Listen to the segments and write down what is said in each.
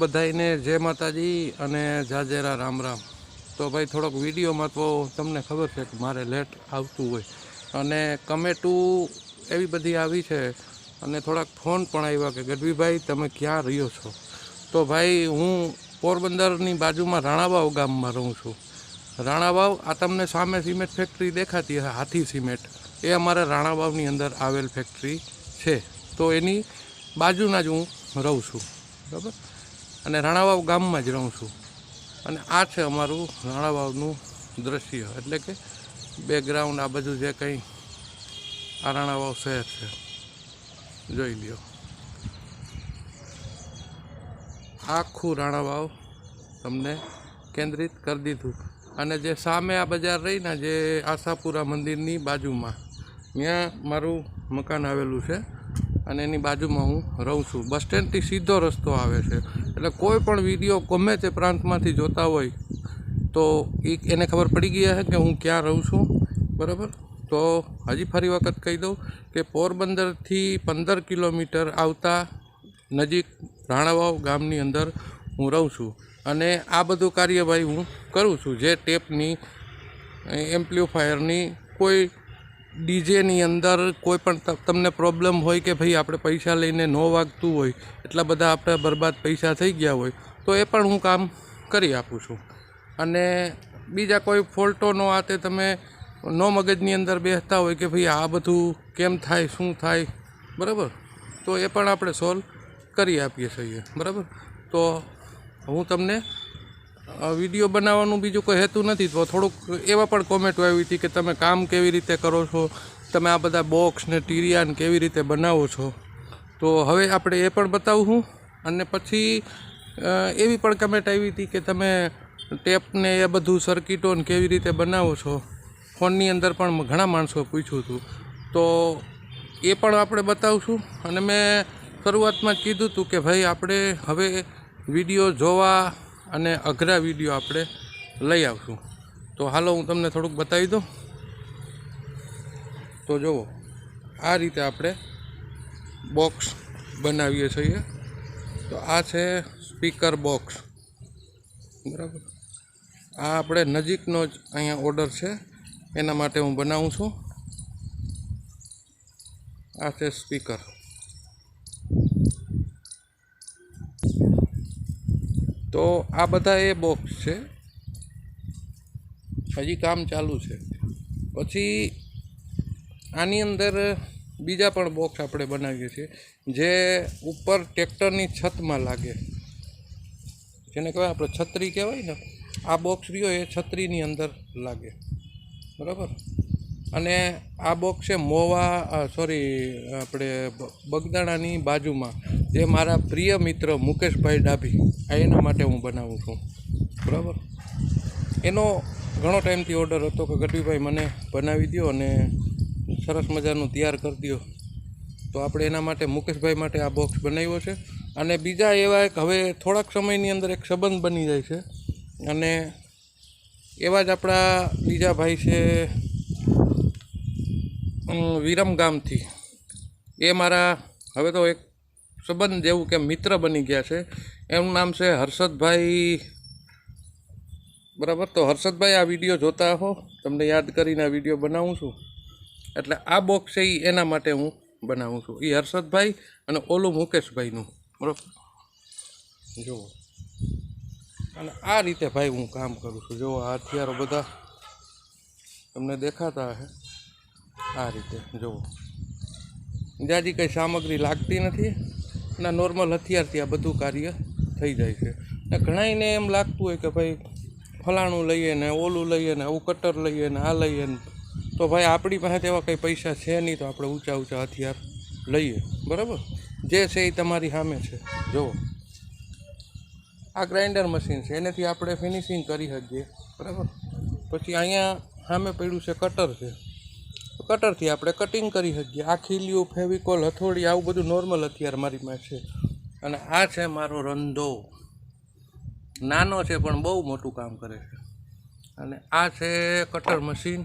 બધાઈને જય માતાજી અને જાજેરા રામ રામ। તો ભાઈ થોડોક વિડીયોમાં તો તમને ખબર છે કે મારે લેટ આવતું હોય અને કમેન્ટું એવી બધી આવી છે અને થોડાક ફોન પણ આવ્યા કે ગઢવીભાઈ તમે ક્યાં રહ્યો છો। તો ભાઈ હું પોરબંદરની બાજુમાં રાણાવાવ ગામમાં રહું છું। રાણાવાવ આ તમને સામે સિમેન્ટ ફેક્ટરી દેખાતી હશે, હાથી સિમેન્ટ, એ અમારા રાણાવાવની અંદર આવેલ ફેક્ટરી છે। તો એની બાજુના જ હું રહું છું, બરાબર। અને રાણાવાવ ગામમાં જ રહું છું અને આ છે અમારું રાણાવાવનું દ્રશ્ય, એટલે કે બેકગ્રાઉન્ડ। આ બધું જે કંઈ આ રાણાવાવ શહેર છે, જોઈ લ્યો। આખું રાણાવાવ તમને કેન્દ્રિત કરી દીધું અને જે સામે આ બજાર રહી ને, જે આશાપુરા મંદિરની બાજુમાં, ત્યાં મારું મકાન આવેલું છે અને એની બાજુમાં હું રહું છું। બસ સ્ટેન્ડથી સીધો રસ્તો આવે છે, એટલે કોઈ પણ વિડીયો ગમે તે પ્રાંતમાંથી જોતા હોય તો એને ખબર પડી ગઈ છે કે હું ક્યાં રહું છું, બરાબર। તો હજી ફરી વખત કહી દઉં કે પોરબંદરથી 15 કિલોમીટર આવતા નજીક રાણાવાવ ગામની અંદર હું રહું છું અને આ બધું કાર્યવાહી હું કરું છું। જે ટેપની, એમ્પ્લીફાયરની, કોઈ ડીજેની અંદર કોઈ પણ તમને પ્રોબ્લેમ હોય કે ભાઈ આપણે પૈસા લઈને ન વાગતું હોય, એટલા બધા આપણે બરબાદ પૈસા થઈ ગયા હોય, તો એ પણ હું કામ કરી આપું છું। અને બીજા કોઈ ફોલ્ટો નો આતે તમે નો મગજની અંદર બેસતા હોય કે ભાઈ આ બધું કેમ થાય, શું થાય, બરાબર, તો એ પણ આપણે સોલ્વ કરી આપીએ છીએ, બરાબર। તો હું તમને વિડીયો બનાવવાનું બીજું કોઈ હેતુ નથી। તો થોડુંક એવા પણ કોમેન્ટો આવી હતી કે તમે કામ કેવી રીતે કરો છો, તમે આ બધા બોક્સ ને ટીરિયાન કેવી રીતે બનાવો છો, તો હવે આપણે એ પણ બતાવું। અને પછી એવી પણ કમેન્ટ આવી હતી કે તમે ટેપને એ બધું સર્કિટોને કેવી રીતે બનાવો છો। ફોનની અંદર પણ ઘણા માણસો પૂછ્યું હતું, તો એ પણ આપણે બતાવશું। અને મેં શરૂઆતમાં જ કીધું હતું કે ભાઈ આપણે હવે વિડીયો જોવા અને અઘરા વિડીયો આપણે લઈ આવશું। તો હાલો હું તમને થોડુંક બતાવી દઉં। તો જુઓ, આ રીતે આપણે બોક્સ બનાવીએ છીએ। તો આ છે સ્પીકર બોક્સ, બરાબર। આ આપણે નજીકનો જ અહીંયા ઓર્ડર છે, એના માટે હું બનાવું છું। આ છે સ્પીકર। તો આ બધા એ બોક્સ છે, હજી કામ ચાલુ છે। પછી આની અંદર બીજા પણ બોક્સ આપણે બનાવીએ છીએ, જે ઉપર ટ્રેક્ટરની છતમાં લાગે, જેને કહેવાય આપણે છત્રી કહેવાય ને, આ બોક્સ રહ્યો એ છત્રીની અંદર લાગે, બરાબર। અને આ બોક્સ છે આપણે બગદાણાની બાજુમાં, જે મારા પ્રિય મિત્ર મુકેશભાઈ ડાભી, એના માટે હું બનાવું છું, બરાબર। એનો ઘણો ટાઈમથી ઓર્ડર હતો કે ગઢવીભાઈ મને બનાવી દો અને સરસ મજાનું તૈયાર કરી દો, તો આપણે એના માટે મુકેશભાઈ માટે આ બોક્સ બનાવ્યો છે। અને બીજા એવા એક હવે થોડાક સમયની અંદર એક સંબંધ બની જાય છે, અને એવા જ આપણા બીજા ભાઈ છે વિરમ ગામથી, એ મારા હવે તો એક સંબંધ જેવું કે મિત્ર બની ગયા છે। એનું નામ છે હર્ષદભાઈ, બરાબર। તો હર્ષદભાઈ આ વિડીયો જોતા હો, તમને યાદ કરીને આ વિડીયો બનાવું છું, એટલે આ બોક્સ છે એ એના માટે હું બનાવું છું, એ હર્ષદભાઈ અને ઓલું મુકેશભાઈનું, બરાબર। જુઓ, અને આ રીતે ભાઈ હું કામ કરું છું। જુઓ, આ હથિયારો બધા તમને દેખાતા હશે, આ રીતે જુઓ, જાજી કંઈ સામગ્રી લાગતી નથી અને નોર્મલ હથિયારથી આ બધું કાર્ય થઈ જાય છે। ને ઘણાઈને એમ લાગતું હોય કે ભાઈ ફલાણું લઈએ ને ઓલું લઈએ ને આવું કટર લઈએ ને આ લઈએ ને, તો ભાઈ આપણી પાસે એવા કંઈ પૈસા છે નહીં, તો આપણે ઊંચા ઊંચા હથિયાર લઈએ, બરાબર। જે છે એ તમારી સામે છે, જુઓ, આ ગ્રાઇન્ડર મશીન છે, એનાથી આપણે ફિનિશિંગ કરી શકીએ, બરાબર। પછી અહીંયા સામે પડ્યું છે કટર છે, કટરથી આપણે કટિંગ કરી શકીએ। આ ખીલિયું, ફેવિકોલ, હથોડી, આવું બધું નોર્મલ હથિયાર મારી પાસે છે। અને આ છે મારો રંધો, નાનો છે પણ બહુ મોટું કામ કરે છે। અને આ છે કટર મશીન,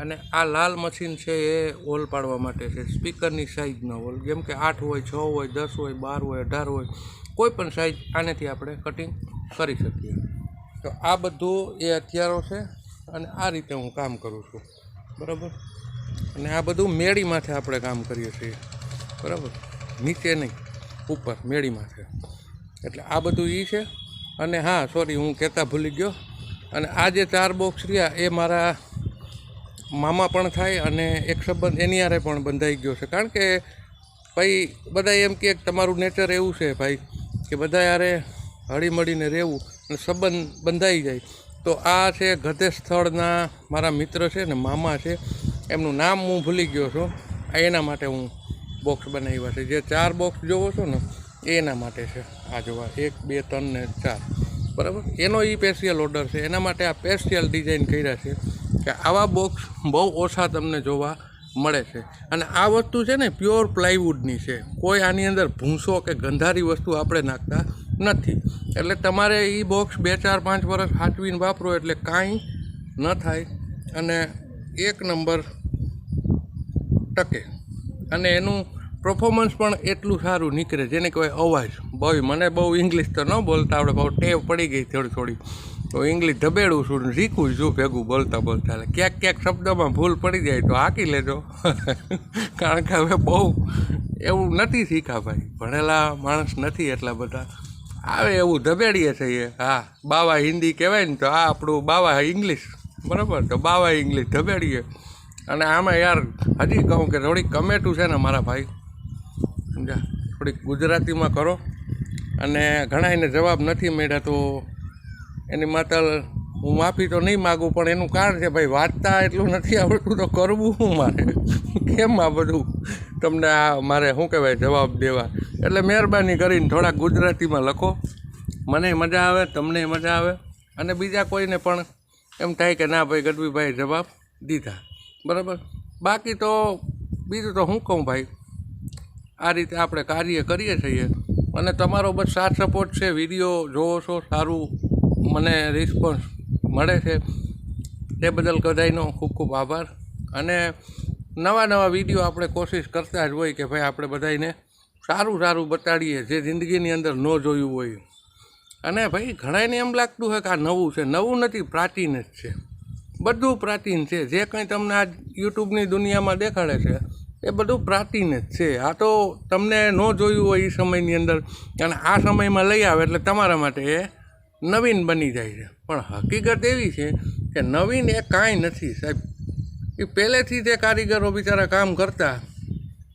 અને આ લાલ મશીન છે એ હોલ પાડવા માટે છે, સ્પીકરની સાઇઝના હોલ, જેમ કે 8 હોય, 6 હોય, 10 હોય, 12 હોય, 18 હોય, કોઈ પણ સાઇઝ આનેથી આપણે કટિંગ કરી શકીએ. તો આ બધું એ હથિયારો છે અને આ રીતે હું કામ કરું છું, બરાબર. અને આ બધું મેળી માથે આપણે કામ કરીએ છીએ, બરાબર, નીચે નહીં, ઉપર મેળી માથે. એટલે આ બધું એ છે. અને હા, સોરી, હું કહેતા ભૂલી ગયો. અને આ જે 4 બોક્સ રહ્યા એ મારા મામા પણ થાય અને એક સંબંધ એની હારે પણ બંધાઈ ગયો છે. કારણ કે ભાઈ બધા એમ કહે કે તમારું નેચર એવું છે ભાઈ કે બધા યારે હળીમળીને રહેવું અને સંબંધ બંધાઈ જાય. તો આ છે ગધેશ સ્થળના મારા મિત્ર છે ને મામા છે, એમનું નામ હું ભૂલી ગયો છું. એના માટે હું બોક્સ બનાવ્યા છે. જે 4 બોક્સ જોવો છો ને એના માટે છે. આ જોવા 1, 2, 3 ને 4, બરાબર. એનો એ સ્પેશિયલ ઓર્ડર છે. એના માટે આ સ્પેશિયલ ડિઝાઇન કર્યા છે કે આવા બોક્સ બહુ ઓછા તમને જોવા મળે છે. અને આ વસ્તુ છે ને પ્યોર પ્લાયવુડની છે. કોઈ આની અંદર ભૂંસો કે ગંધારી વસ્તુ આપણે નાખતા નથી. એટલે તમારે એ બોક્સ 2, 4, 5 વર્ષ સાચવીને વાપરો એટલે કાંઈ ન થાય અને 1 નંબર ટકે. અને એનું પરફોર્મન્સ પણ એટલું સારું નીકળે જેને કહેવાય અવાજ. મને બહુ ઇંગ્લિશ તો ન બોલતા આવડે, બહુ ટેવ પડી ગઈ થોડી. તો ઇંગ્લિશ ધબેડું છું ને શીખું છું ભેગું બોલતા. એટલે ક્યાંક શબ્દોમાં ભૂલ પડી જાય તો હાકી લેજો. કારણ કે હવે બહુ એવું નથી શીખા ભાઈ, ભણેલા માણસ નથી એટલા બધા. આવે એવું ધબેડીએ છીએ. હા, બાવા હિન્દી કહેવાય ને તો આ આપણું બાવા ઇંગ્લિશ, બરાબર. તો બાવા ઇંગ્લિશ ધબેડીએ. અને આમાં યાર હજી કહું કે થોડીક કમેટું છે ને મારા ભાઈ, સમજા, થોડીક ગુજરાતીમાં કરો. અને ઘણાઈને જવાબ નથી મળ્યા તો એની માતલ હું માફી તો નહીં માગું, પણ એનું કારણ છે ભાઈ વાંચતા એટલું નથી આવડતું તો કરવું શું મારે, કેમ આ બધું તમને આ મારે શું કહેવાય જવાબ દેવા. એટલે મહેરબાની કરીને થોડાક ગુજરાતીમાં લખો, મને મજા આવે, તમને મજા આવે અને બીજા કોઈને પણ એમ થાય કે ના ભાઈ ગઢવીભાઈ જવાબ દીધા, બરાબર. બાકી તો બીજું તો શું કહું ભાઈ, આ રીતે આપણે કાર્ય કરીએ છીએ. અને તમારો બસ સાથ સપોર્ટ છે. વિડીયો જોવો છો, સારું મને રિસ્પોન્સ મળે છે, તે બદલ બધાયનો ખૂબ ખૂબ આભાર. અને નવા વિડીયો આપણે કોશિશ કરતા જ હોય કે ભાઈ આપણે બધાને સારું બતાડીએ જે જિંદગીની અંદર ન જોયું હોય. અને ભાઈ ઘણાને એમ લાગતું હોય કે આ નવું છે. નવું નથી, પ્રાચીન જ છે. બધું પ્રાચીન છે. જે કંઈ તમને આ યુટ્યુબની દુનિયામાં દેખાડે છે એ બધું પ્રાચીન જ છે. આ તો તમને ન જોયું હોય એ સમયની અંદર અને આ સમયમાં લઈ આવે એટલે તમારા માટે એ નવીન બની જાય છે. પણ હકીકત એવી છે કે નવીન એ કાંઈ નથી સાહેબ. એ પહેલેથી જે કારીગરો બિચારા કામ કરતા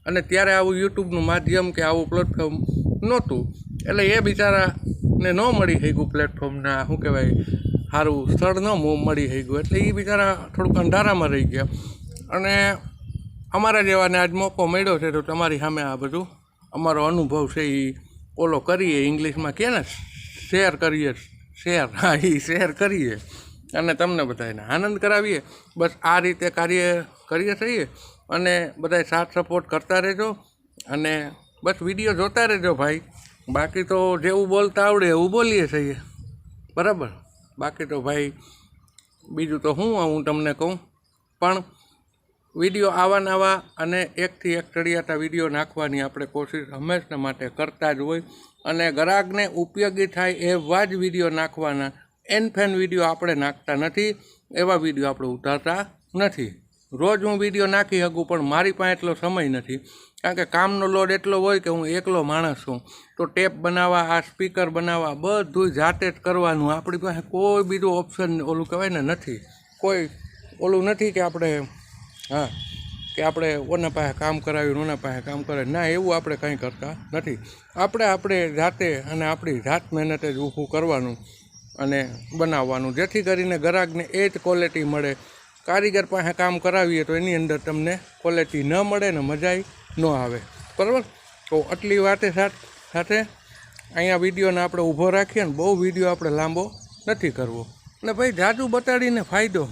અને ત્યારે આવું યુટ્યુબનું માધ્યમ કે આવું પ્લેટફોર્મ નહોતું એટલે એ બિચારાને ન મળી શક્યું પ્લેટફોર્મના શું કહેવાય સારું સ્થળ ન મળી શક્યું એટલે એ બિચારા થોડુંક અંધારામાં રહી ગયા. અને અમારા જેવાને આજ મોકો મળ્યો છે તો તમારી સામે આ બધું અમારો અનુભવ છે એ ઓલો કરીએ, ઇંગ્લિશમાં કહે ને શેર કરીએ, હા એ શેર કરીએ અને તમને બધાને આનંદ કરાવીએ. બસ આ રીતે કાર્ય કરીએ છીએ અને બધા સાથ સપોર્ટ કરતા રહેજો અને બસ વિડીયો જોતા રહેજો ભાઈ. બાકી તો જેવું બોલતા આવડે એવું બોલીએ છીએ, બરાબર. બાકી તો ભાઈ બીજું તો હું તમને કહું, પણ વિડીયો આવા અને એકથી એક ચડિયાતા વિડીયો નાખવાની આપણે કોશિશ હંમેશા માટે કરતા જ હોય. અને ગ્રાહકને ઉપયોગી થાય એવા જ વિડીયો નાખવાના. એનફેન વિડીયો આપણે નાખતા નથી, એવા વિડીયો આપણે ઉતારતા નથી. રોજ હું વિડીયો નાખી શકું પણ મારી પાસે એટલો સમય નથી, કારણ કે કામનો લોડ એટલો હોય કે હું એકલો માણસ છું. તો ટેપ બનાવવા, આ સ્પીકર બનાવવા બધું જાતે જ કરવાનું. આપણી પાસે કોઈ બીજું ઓપ્શન ઓલું કહેવાય ને નથી, કોઈ ઓલું નથી કે આપણે કે આપણે ઓના પાસે કામ કરાવ્યું, ઓના પાસે કામ કરાવ્યું. ના, એવું આપણે કંઈ કરતા નથી. આપણે જાતે અને આપણી જાત મહેનતે જ ઊભું કરવાનું અને બનાવવાનું, જેથી કરીને ગ્રાહકને એ જ ક્વોલિટી મળે. કારીગર પાસે કામ કરાવીએ તો એની અંદર તમને ક્વોલિટી ન મળે ને મજાય ન આવે, બરાબર. તો આટલી વાતે સાથે અહીંયા વિડીયોને આપણે ઊભો રાખીએ ને બહુ વિડીયો આપણે લાંબો નથી કરવો. અને ભાઈ જાજુ બતાડીને ફાયદો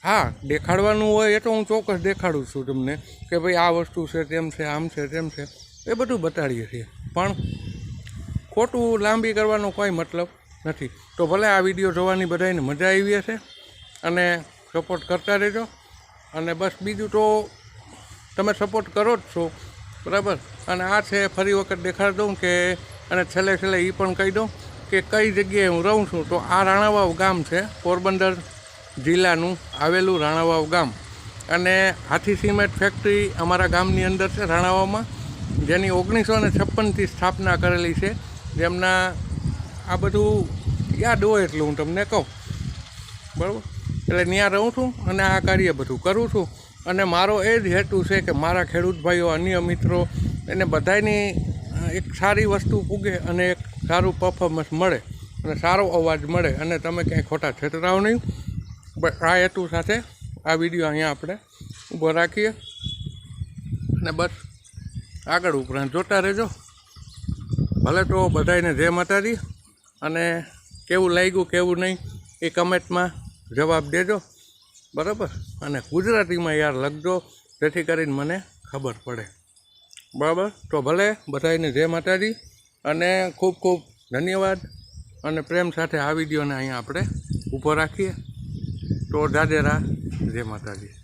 હા, દેખાડવાનું હોય એ તો હું ચોક્કસ દેખાડું છું તમને કે ભાઈ આ વસ્તુ છે, તેમ છે, આમ છે, તેમ છે, એ બધું બતાડીએ છીએ. પણ ખોટું લાંબી કરવાનો કોઈ મતલબ નથી. તો ભલે આ વિડીયો જોવાની બધાને મજા આવી હશે અને સપોર્ટ કરતા રહેજો. અને બસ બીજું તો તમે સપોર્ટ કરો જ છો, બરાબર. અને આ છે ફરી વખત દેખાડી દઉં કે અને છેલ્લે એ પણ કહી દઉં કે કઈ જગ્યાએ હું રહું છું. તો આ રાણાવાવ ગામ છે, પોરબંદર જિલ્લાનું આવેલું રાણાવાવ ગામ. અને હાથી સિમેન્ટ ફેક્ટરી અમારા ગામની અંદર છે રાણાવાવમાં, જેની 1956થી સ્થાપના કરેલી છે. જેમના આ બધું યાદ હોય એટલું હું તમને કહું, બરાબર. એટલે ત્યાં રહું છું અને આ કાર્ય બધું કરું છું. અને મારો એ જ હેતુ છે કે મારા ખેડૂત ભાઈઓ, અન્ય મિત્રો, એને બધાની એક સારી વસ્તુ પૂગે અને એક સારું પરફોર્મન્સ મળે અને સારો અવાજ મળે અને તમે ક્યાંય ખોટા છેતરાવ નહીં. બસ આ હેતુ સાથે આ વિડીયો અહીંયા આપણે ઊભો રાખીએ અને બસ આગળ ઉપરાંત જોતા રહેજો. ભલે તો બધાને જય માતાજી. અને કેવું લાગ્યું કેવું નહીં એ કમેન્ટમાં જવાબ દેજો, બરાબર. અને ગુજરાતીમાં યાર લખજો, જેથી કરીને મને ખબર પડે, બરાબર. તો ભલે બધાને જય માતાજી અને ખૂબ ખૂબ ધન્યવાદ. અને પ્રેમ સાથે આ વિડીયોને અહીંયા આપણે ઊભો રાખીએ. તો જાજેરા, જય માતાજી.